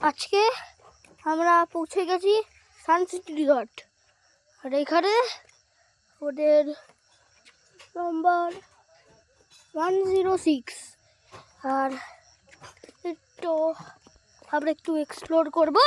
আজকে আমরা পৌঁছে গেছি সানসিটি রিসর্ট। আর এখানে ওদের নম্বর 106। আর একটু আমরা একটু এক্সপ্লোর করবো।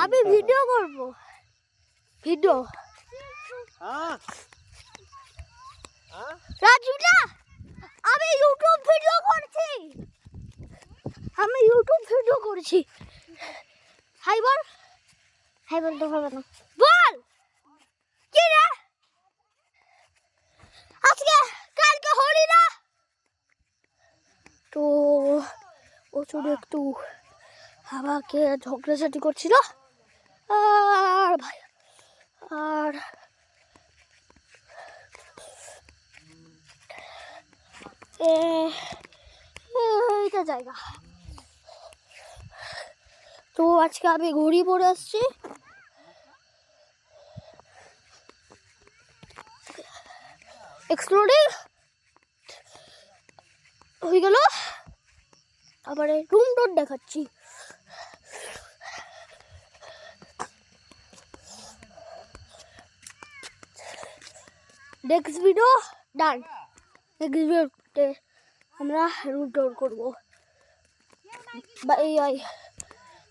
আমি ভিডিও করবো। ভিডিও রাজুদা, আমি ইউটিউব ভিডিও করছি। হাই বল। হাই বলতে হবে না, বল কি রে? আজকে কালকে হলি না তো ও শুধু একটু আমাকে ঝগড়াঝাটি করছিল। আর ভাই আর এইটা জায়গা তো আজকে আমি ঘড়ি পরে আসছি। এক্সপ্লোরিং হয়ে গেল। আবার রুম ডোর দেখাচ্ছি। নেক্সট ভিডিও ডান। নেক্সট ভিডিওতে আমরা রুম টুর করবো। Bye bye.